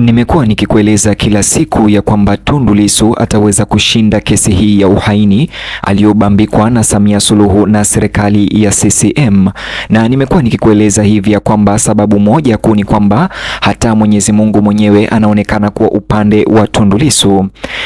Nimekuwa nikikueleza kila siku ya kwamba Tundu Lissu ataweza kushinda kesi hii ya uhaini aliyobambikwa na Samia Suluhu na serikali ya CCM, na nimekuwa nikikueleza hivi ya kwamba sababu moja kuu ni kwamba hata Mwenyezi Mungu mwenyewe anaonekana kuwa upande wa Tundu Lissu.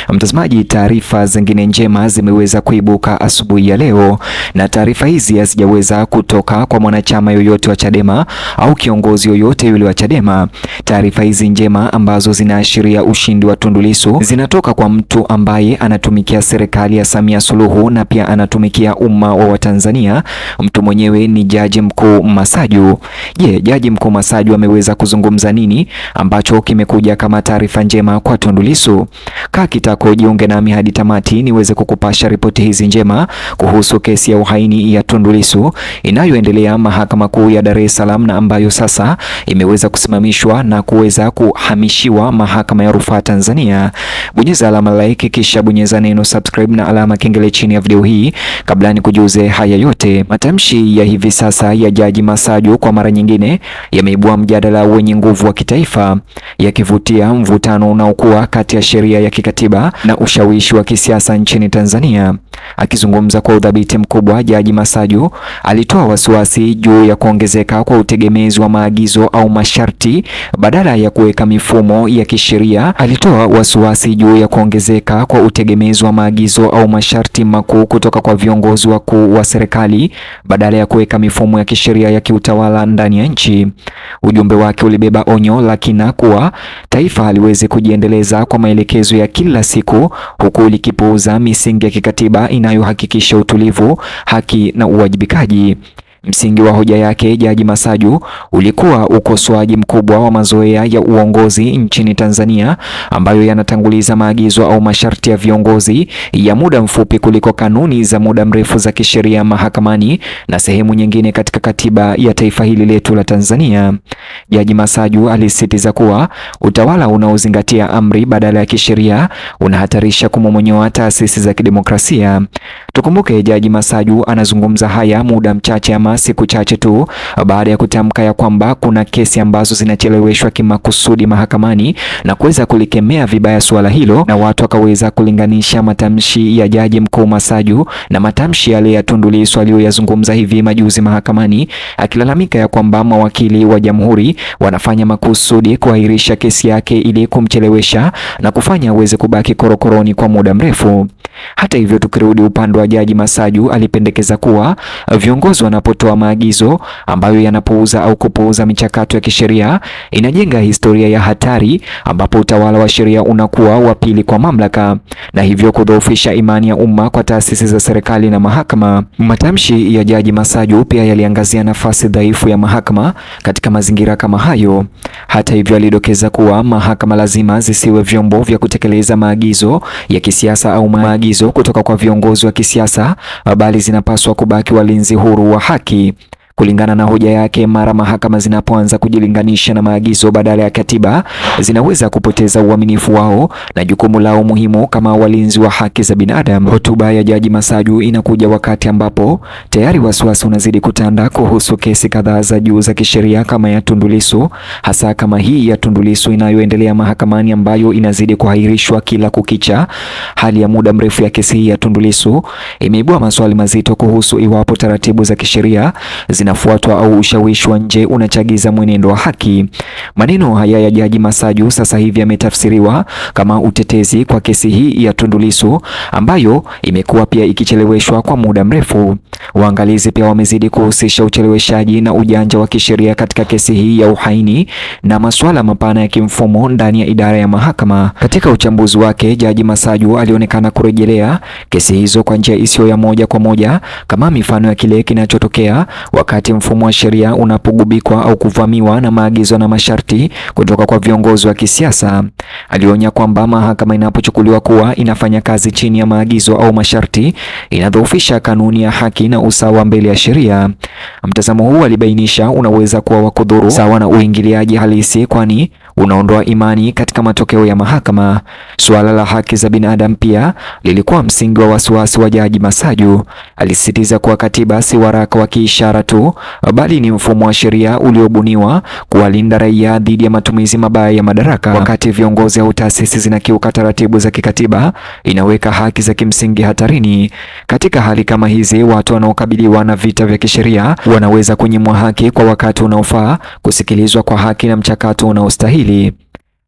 Mtazamaji, taarifa zingine njema zimeweza kuibuka asubuhi ya leo, na taarifa hizi hazijaweza kutoka kwa mwanachama yoyote wa Chadema au kiongozi yoyote yule wa Chadema. Taarifa hizi njema ambazo zinaashiria ushindi wa Tundu Lissu zinatoka kwa mtu ambaye anatumikia serikali ya Samia Suluhu na pia anatumikia umma wa Watanzania. Mtu mwenyewe ni Jaji Mkuu Masaju. Je, Jaji Mkuu Masaju ameweza kuzungumza nini ambacho kimekuja kama taarifa njema kwa Tundu Lissu? Kaa kitako, jiunge nami hadi tamati niweze kukupasha ripoti hizi njema kuhusu kesi ya uhaini ya Tundu Lissu inayoendelea Mahakama Kuu ya Dar es Salaam, na ambayo sasa imeweza kusimamishwa na kuweza kuhamishiwa Mahakama ya Rufaa Tanzania. Bonyeza alama like kisha bonyeza neno subscribe na alama kengele chini ya video hii kabla ni kujuze haya yote. Matamshi ya hivi sasa ya Jaji Masaju kwa mara nyingine yameibua mjadala wenye nguvu wa kitaifa, yakivutia mvutano unaokuwa kati ya sheria ya kikatiba na ushawishi wa kisiasa nchini Tanzania. Akizungumza kwa udhabiti mkubwa, Jaji Masaju alitoa wasiwasi juu ya kuongezeka kwa utegemezi wa maagizo au masharti badala ya kuweka mifumo ya kisheria. Alitoa wasiwasi juu ya kuongezeka kwa utegemezi wa maagizo au masharti makuu kutoka kwa viongozi wakuu wa serikali badala ya kuweka mifumo ya kisheria ya kiutawala ndani ya nchi. Ujumbe wake ulibeba onyo la kina kuwa taifa haliwezi kujiendeleza kwa maelekezo ya kila siku huku likipuuza misingi ya kikatiba inayohakikisha utulivu, haki na uwajibikaji. Msingi wa hoja yake Jaji Masaju ulikuwa ukosoaji mkubwa wa mazoea ya uongozi nchini Tanzania ambayo yanatanguliza maagizo au masharti ya viongozi ya muda mfupi kuliko kanuni za muda mrefu za kisheria mahakamani na sehemu nyingine katika katiba ya taifa hili letu la Tanzania. Jaji Masaju alisisitiza kuwa utawala unaozingatia amri badala ya kisheria unahatarisha kumomonyoa taasisi za kidemokrasia. Tukumbuke Jaji Masaju anazungumza haya muda mchache ama siku chache tu baada ya kutamka ya kwamba kuna kesi ambazo zinacheleweshwa kimakusudi mahakamani na kuweza kulikemea vibaya suala hilo, na watu wakaweza kulinganisha matamshi ya Jaji Mkuu Masaju na matamshi yale ya Tundu Lissu aliyoyazungumza hivi majuzi mahakamani, akilalamika ya kwamba mawakili wa jamhuri wanafanya makusudi kuahirisha kesi yake ili kumchelewesha na kufanya aweze kubaki korokoroni kwa muda mrefu. Hata hivyo, tukirudi upande wa Jaji Masaju, alipendekeza kuwa viongozi wanapotoa maagizo ambayo yanapuuza au kupuuza michakato ya kisheria inajenga historia ya hatari ambapo utawala wa sheria unakuwa wa pili kwa mamlaka na hivyo kudhoofisha imani ya umma kwa taasisi za serikali na mahakama. Matamshi ya Jaji Masaju pia yaliangazia nafasi dhaifu ya mahakama katika mazingira kama hayo. Hata hivyo, alidokeza kuwa mahakama lazima zisiwe vyombo vya kutekeleza maagizo ya kisiasa au maagizo kutoka kwa viongozi wa kisiasa, bali zinapaswa kubaki walinzi huru wa haki. Kulingana na hoja yake, mara mahakama zinapoanza kujilinganisha na maagizo badala ya katiba, zinaweza kupoteza uaminifu wao na jukumu lao muhimu kama walinzi wa haki za binadamu. Hotuba ya Jaji Masaju inakuja wakati ambapo tayari wasiwasi unazidi kutanda kuhusu kesi kadhaa za juu za kisheria kama ya Tundu Lissu, hasa kama hii ya Tundu Lissu inayoendelea mahakamani ambayo inazidi kuahirishwa kila kukicha. Hali ya muda mrefu ya kesi hii ya Tundu Lissu imeibua maswali mazito kuhusu iwapo taratibu za kisheria zinafuatwa au ushawishi wa nje unachagiza mwenendo wa haki. Maneno haya ya Jaji Masaju sasa hivi yametafsiriwa kama utetezi kwa kesi hii ya Tundu Lissu ambayo imekuwa pia ikicheleweshwa kwa muda mrefu. Waangalizi pia wamezidi kuhusisha ucheleweshaji na ujanja wa kisheria katika kesi hii ya uhaini na masuala mapana ya kimfumo ndani ya idara ya mahakama. Katika uchambuzi wake, Jaji Masaju alionekana kurejelea kesi hizo kwa njia isiyo ya moja kwa moja kama mifano ya kile kinachotokea wakati mfumo wa sheria unapogubikwa au kuvamiwa na maagizo na masharti kutoka kwa viongozi wa kisiasa. Alionya kwamba mahakama inapochukuliwa kuwa inafanya kazi chini ya maagizo au masharti, inadhoofisha kanuni ya haki na usawa mbele ya sheria. Mtazamo huu, alibainisha, unaweza kuwa wa kudhuru sawa na uingiliaji halisi, kwani unaondoa imani katika matokeo ya mahakama. Suala la haki za binadamu pia lilikuwa msingi wa wasiwasi wa Jaji Masaju. Alisisitiza kuwa katiba si waraka wa kiishara tu, bali ni mfumo wa sheria uliobuniwa kuwalinda raia dhidi ya matumizi mabaya ya madaraka. Wakati viongozi au taasisi zinakiuka taratibu za kikatiba, inaweka haki za kimsingi hatarini. Katika hali kama hizi, watu wanaokabiliwa na vita vya kisheria wanaweza kunyimwa haki kwa wakati unaofaa, kusikilizwa kwa haki na mchakato unaostahili.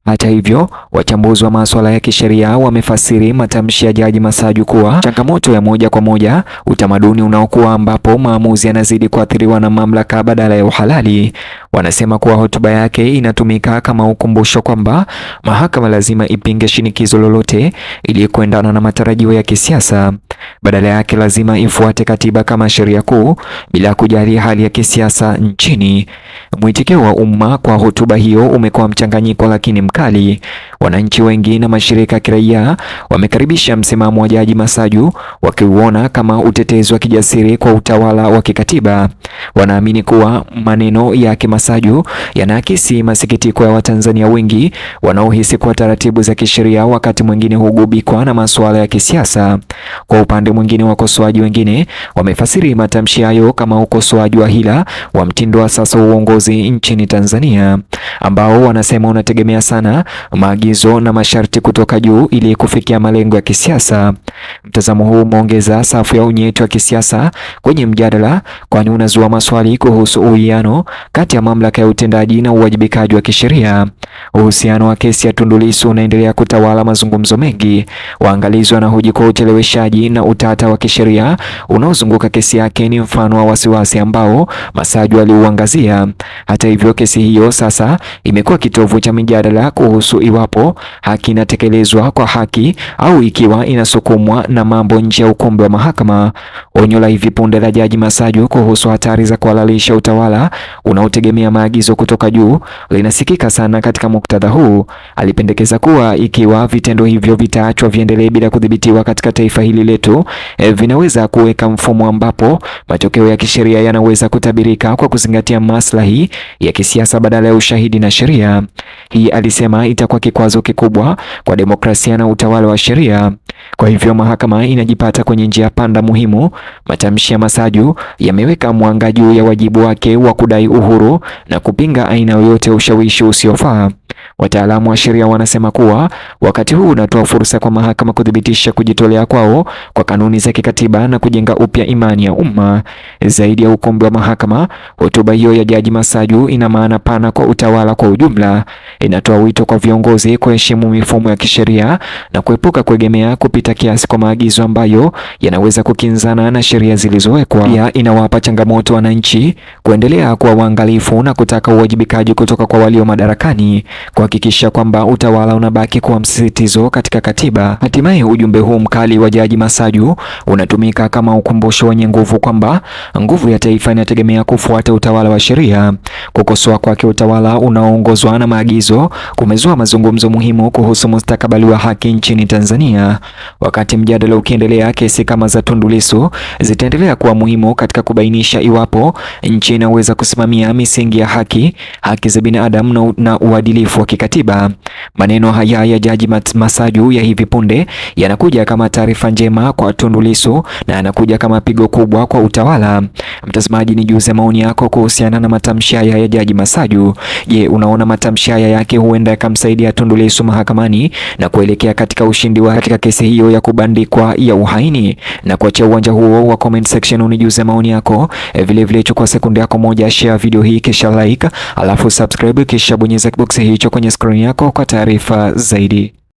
Hata hivyo, wachambuzi wa masuala ya kisheria wamefasiri matamshi ya Jaji Masaju kuwa changamoto ya moja kwa moja, utamaduni unaokuwa ambapo maamuzi yanazidi kuathiriwa na mamlaka badala ya uhalali. Wanasema kuwa hotuba yake inatumika kama ukumbusho kwamba mahakama lazima ipinge shinikizo lolote ili kuendana na matarajio ya kisiasa. Badala yake lazima ifuate katiba kama sheria kuu bila kujali hali ya kisiasa nchini. Mwitikio wa umma kwa hotuba hiyo umekuwa mchanganyiko lakini mkali. Wananchi wengi na mashirika ya kiraia wamekaribisha msimamo wa Jaji Masaju, wakiuona kama utetezi wa kijasiri kwa utawala wa kikatiba. Wanaamini kuwa maneno yake Masaju yanaakisi masikitiko ya Watanzania wengi wanaohisi kuwa taratibu za kisheria wakati mwingine hugubikwa na masuala ya kisiasa. Kwa upande mwingine, wakosoaji wengine wamefasiri matamshi hayo kama ukosoaji wa hila wa mtindo wa sasa uongozi nchini Tanzania, ambao wanasema unategemea sana maagizo na masharti kutoka juu ili kufikia malengo ya kisiasa. Mtazamo huu umeongeza safu ya unyeti wa kisiasa kwenye mjadala, kwani unazua maswali kuhusu uwiano kati ya mamlaka ya utendaji na uwajibikaji wa kisheria. Uhusiano wa kesi ya Tundu Lissu unaendelea kutawala mazungumzo mengi. Waangalizi wanahoji kwa ucheleweshaji na utata wa kisheria unaozunguka kesi yake ni mfano wa wasiwasi ambao Masaju aliuangazia. Hata hivyo, kesi hiyo sasa imekuwa kitovu cha mijadala kuhusu iwapo haki inatekelezwa kwa haki au ikiwa inasukumwa na mambo nje ya ukumbi wa mahakama. Onyo la hivi punde la Jaji Masaju kuhusu hatari za kuhalalisha utawala unaotegemea maagizo kutoka juu linasikika sana katika muktadha huu. Alipendekeza kuwa ikiwa vitendo hivyo vitaachwa viendelee bila kudhibitiwa katika taifa hili letu, vinaweza kuweka mfumo ambapo matokeo ya kisheria yanaweza kutabirika kwa kuzingatia maslahi ya kisiasa badala ya ushahidi na sheria. Hii, alisema, itakuwa kikwazo kikubwa kwa demokrasia na utawala wa sheria. Kwa hivyo mahakama inajipata kwenye njia panda muhimu. Matamshi ya Masaju yameweka mwanga juu ya wajibu wake wa kudai uhuru na kupinga aina yoyote ya ushawishi usiofaa. Wataalamu wa sheria wanasema kuwa wakati huu unatoa fursa kwa mahakama kudhibitisha kujitolea kwao kwa kanuni za kikatiba na kujenga upya imani ya umma. Zaidi ya ukumbi wa mahakama, hotuba hiyo ya Jaji Masaju ina maana pana kwa utawala kwa ujumla. Inatoa wito kwa viongozi kuheshimu mifumo ya kisheria na kuepuka kuegemea kupita kiasi kwa maagizo ambayo yanaweza kukinzana na sheria zilizowekwa. Pia inawapa changamoto wananchi kuendelea kuwa waangalifu na kutaka uwajibikaji kutoka kwa walio madarakani, kuhakikisha kwamba utawala unabaki kuwa msisitizo katika katiba. Hatimaye, ujumbe huu mkali wa Jaji Masaju unatumika kama ukumbusho wenye nguvu kwamba nguvu ya taifa inategemea kufuata utawala wa sheria. Kukosoa kwake utawala unaoongozwa na maagizo kumezua mazungumzo muhimu kuhusu mustakabali wa haki nchini Tanzania. Wakati mjadala ukiendelea, kesi kama za Tundu Lissu zitaendelea kuwa muhimu katika kubainisha iwapo nchi inaweza kusimamia misingi ya haki za binadamu na uadilifu wa kikatiba. Maneno haya ya Jaji Masaju ya hivi punde yanakuja kama taarifa njema kwa Tundu Lissu na yanakuja kama pigo kubwa kwa utawala. Mtazamaji, nijuze maoni yako kuhusiana na matamshi haya ya Jaji Masaju. Je, unaona matamshi haya yake huenda yakamsaidia Tundu Lissu mahakamani na kuelekea katika ushindi wa katika kesi hiyo ya kubandikwa ya uhaini? Na kuachia uwanja huo wa comment section unijuze maoni yako. Vile chukua sekunde yako moja, share video hii kisha like, alafu subscribe kisha bonyeza kibox hicho kwenye screen yako kwa taarifa zaidi.